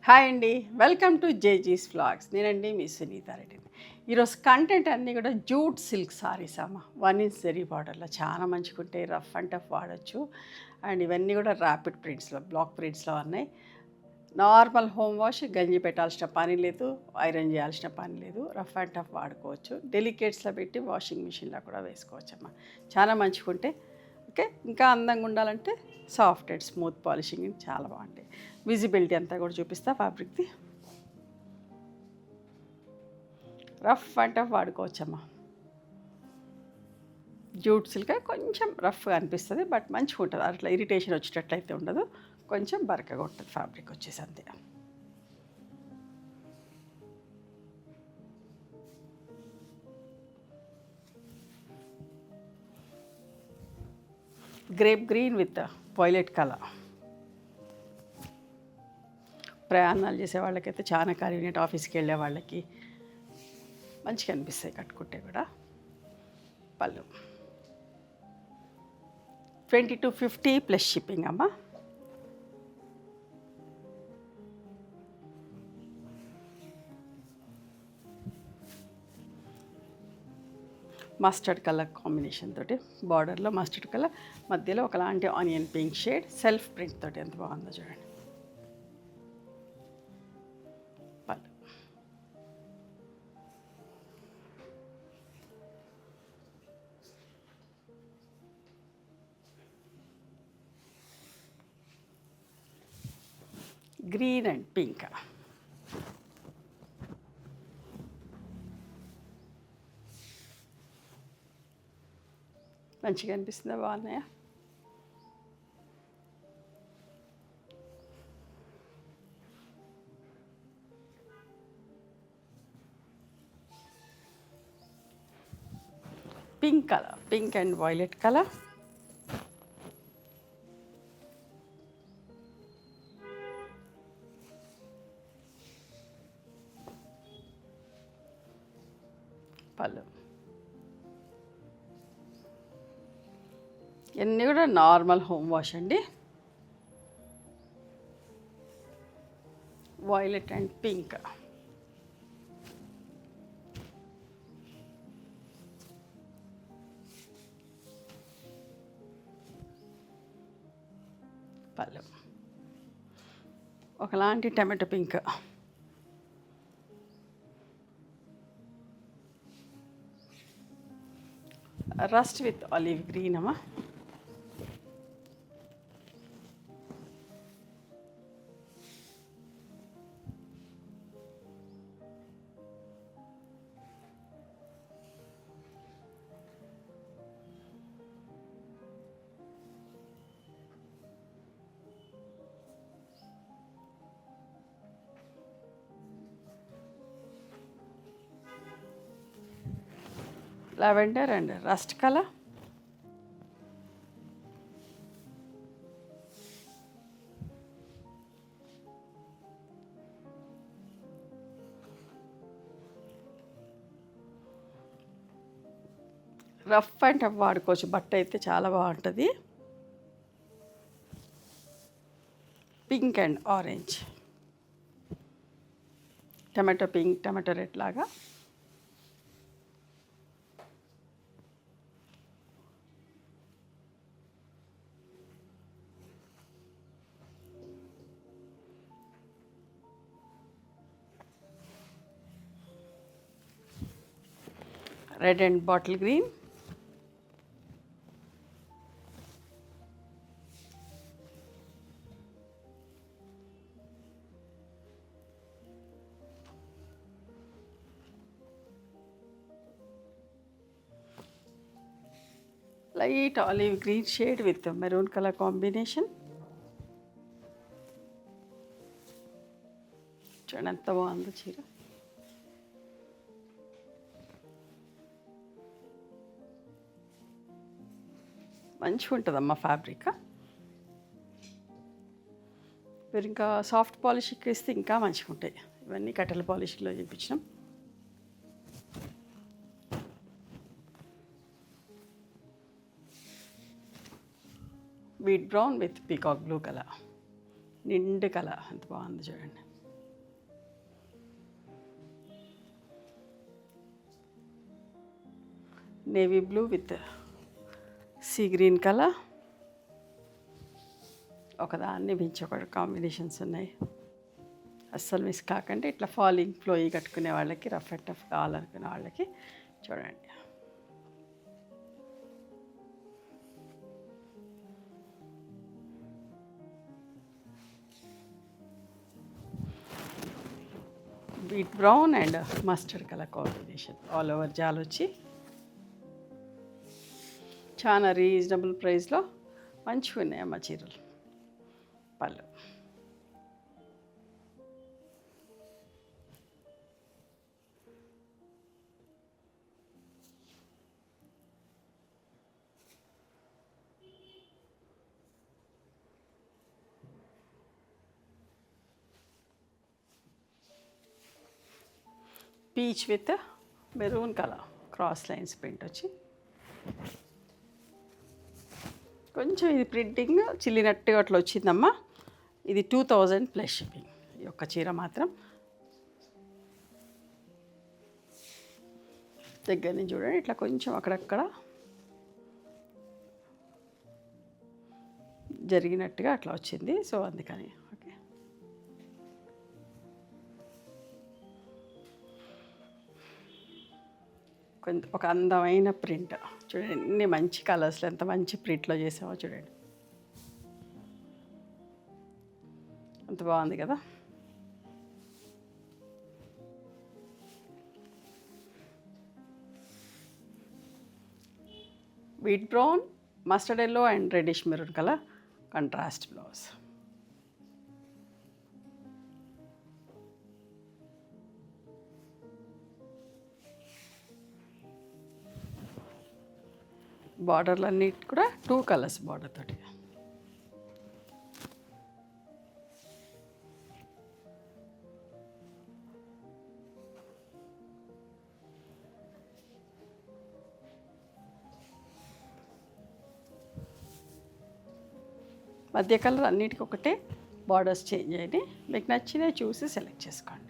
Hi అండి, welcome to జేజీస్ vlogs. నేనండి మీ సునీతారెడ్డిని. ఈరోజు కంటెంట్ అన్నీ కూడా జూట్ సిల్క్ సారీస్ అమ్మ. 1 ఇంచ్ జరీ బార్డర్లో చాలా మంచిగా ఉంటాయి, రఫ్ అండ్ టఫ్ వాడచ్చు. అండ్ ఇవన్నీ కూడా ర్యాపిడ్ ప్రింట్స్లో, బ్లాక్ ప్రింట్స్లో ఉన్నాయి. నార్మల్ హోమ్ వాష్, గంజి పెట్టాల్సిన పని లేదు, ఐరన్ చేయాల్సిన పని లేదు, రఫ్ అండ్ టఫ్ వాడుకోవచ్చు. డెలికేట్స్లో పెట్టి వాషింగ్ మిషన్లో కూడా వేసుకోవచ్చు అమ్మ. చాలా మంచిగా ఉంటాయి. ఓకే, ఇంకా అందంగా ఉండాలంటే సాఫ్ట్ అండ్ స్మూత్ పాలిషింగ్ చాలా బాగుంటాయి. విజిబిలిటీ అంతా కూడా చూపిస్తా. ఫ్యాబ్రిక్ది రఫ్ అండ్ టఫ్ వాడుకోవచ్చమ్మా. జూట్ సిల్క్ కొంచెం రఫ్గా అనిపిస్తుంది, బట్ మంచిగా ఉంటుంది. అట్లా ఇరిటేషన్ వచ్చేటట్లయితే ఉండదు, కొంచెం బరకగా ఉంటుంది ఫ్యాబ్రిక్ వచ్చేసి అంతే. Grape green with violet colour. ప్రయాణాలు చేసే వాళ్ళకైతే చాలా కన్వీనియంట్, ఆఫీస్కి వెళ్ళే వాళ్ళకి మంచిగా అనిపిస్తాయి కట్టుకుంటే కూడా. పళ్ళు 2250 ప్లస్ షిప్పింగ్ అమ్మ. మస్టర్డ్ కలర్ కాంబినేషన్ తోటి, బార్డర్లో మస్టర్డ్ కలర్, మధ్యలో ఒకలాంటి onion pink shade, self print తోటి ఎంత బాగుందో చూడండి. పళ్ళు గ్రీన్ అండ్ పింక్. మంచిగా అనిపిస్తుందా? బాగున్నాయా? Pink colour, pink and violet colour. పళ్ళు ఇవన్నీ కూడా నార్మల్ హోమ్ వాష్ అండి. Violet and pink. పళ్ళు ఒకలాంటి tomato pink. Rust with olive green అమ్మా. Lavender and rust colour. Rough and tough వాడుకోవచ్చు, బట్ట అయితే చాలా బాగుంటుంది. Pink and orange, tomato pink, tomato red లాగా. Red and bottle green. Light olive green shade with maroon colour combination. చూడండి ఎంత బాగుందో చీర. మంచిగా ఉంటుందమ్మా ఫ్యాబ్రిక్. మీరు ఇంకా సాఫ్ట్ పాలిష్కి వేస్తే ఇంకా మంచిగా ఉంటాయి. ఇవన్నీ కట్టెల పాలిష్లో చూపించినాం. Wheat brown with peacock blue colour, నిండు కలర్ ఎంత బాగుంది చూడండి. Navy blue with sea green colour, ఒకదాన్ని మించి ఒక కాంబినేషన్స్ ఉన్నాయి. అస్సలు మిస్ కాకండి. ఇట్లా ఫాలింగ్ ఫ్లోయి కట్టుకునే వాళ్ళకి, రఫ్ అండ్ టఫ్ కావాలనుకునే వాళ్ళకి చూడండి. Wheat brown and mustard colour combination, all over జాల్ వచ్చి చాలా రీజనబుల్ ప్రైస్లో మంచిగా ఉన్నాయమ్మ చీరలు. పళ్ళు peach with maroon colour cross lines print వచ్చి, కొంచెం ఇది ప్రింటింగ్ చిల్లినట్టుగా అట్లా వచ్చిందమ్మా. ఇది 2000 ప్లస్ షిప్పింగ్. ఈ యొక్క చీర మాత్రం దగ్గర నుంచి చూడండి, ఇట్లా కొంచెం అక్కడక్కడ జరిగినట్టుగా అట్లా వచ్చింది. సో అందుకని ఓకే. కొంత ఒక అందమైన ప్రింట్ చూడండి, ఎన్ని మంచి కలర్స్లో ఎంత మంచి ప్రింట్లో చేసామో చూడండి, అంత బాగుంది కదా. Wheat brown, mustard yellow and reddish maroon colour contrast blouse. బార్డర్లు అన్నీ కూడా 2 కలర్స్ బార్డర్ తోటి. మధ్య కలర్ అన్నిటికీ ఒకటే, బార్డర్స్ చేంజ్ అయ్యి మీకు నచ్చినవి చూసి సెలెక్ట్ చేసుకోండి.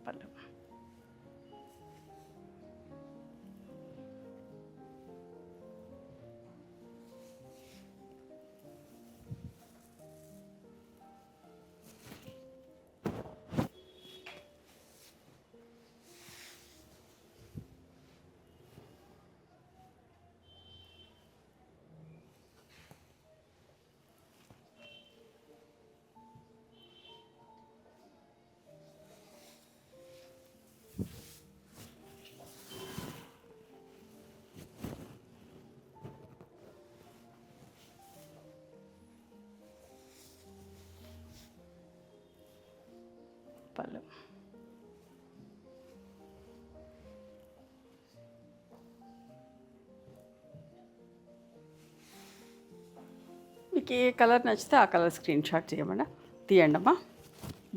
పళ్ళు పళ్ళు మీకు ఏ కలర్ నచ్చితే ఆ కలర్ స్క్రీన్ షాట్ చేయమన్నా తీయండి అమ్మా.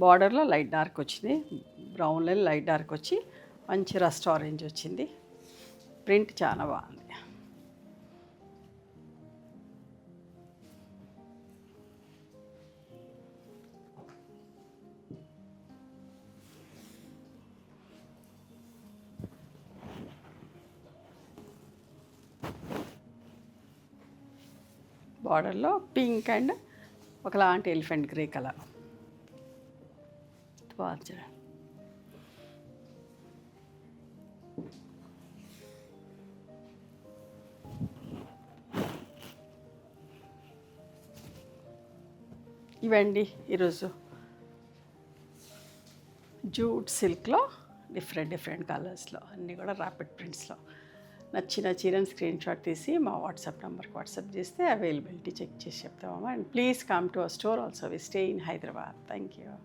బార్డర్లో లైట్ డార్క్ వచ్చింది, బ్రౌన్లో లైట్ డార్క్ వచ్చి మంచి రస్ట్ ఆరెంజ్ వచ్చింది. ప్రింట్ చాలా బాగుంది. బార్డర్లో పింక్ అండ్ ఒకలాంటి ఎలిఫెంట్ గ్రే కలర్ బాగుంది. ఇవండి ఈరోజు జూట్ సిల్క్లో డిఫరెంట్ కలర్స్లో అన్నీ కూడా ర్యాపిడ్ ప్రింట్స్లో నచ్చిన చీరని స్క్రీన్ షాట్ తీసి మా వాట్సాప్ నెంబర్కి వాట్సాప్ చేస్తే అవైలబిలిటీ చెక్ చేసి చెప్తామమ్మా. And please come to our store also. We stay in Hyderabad. Thank you.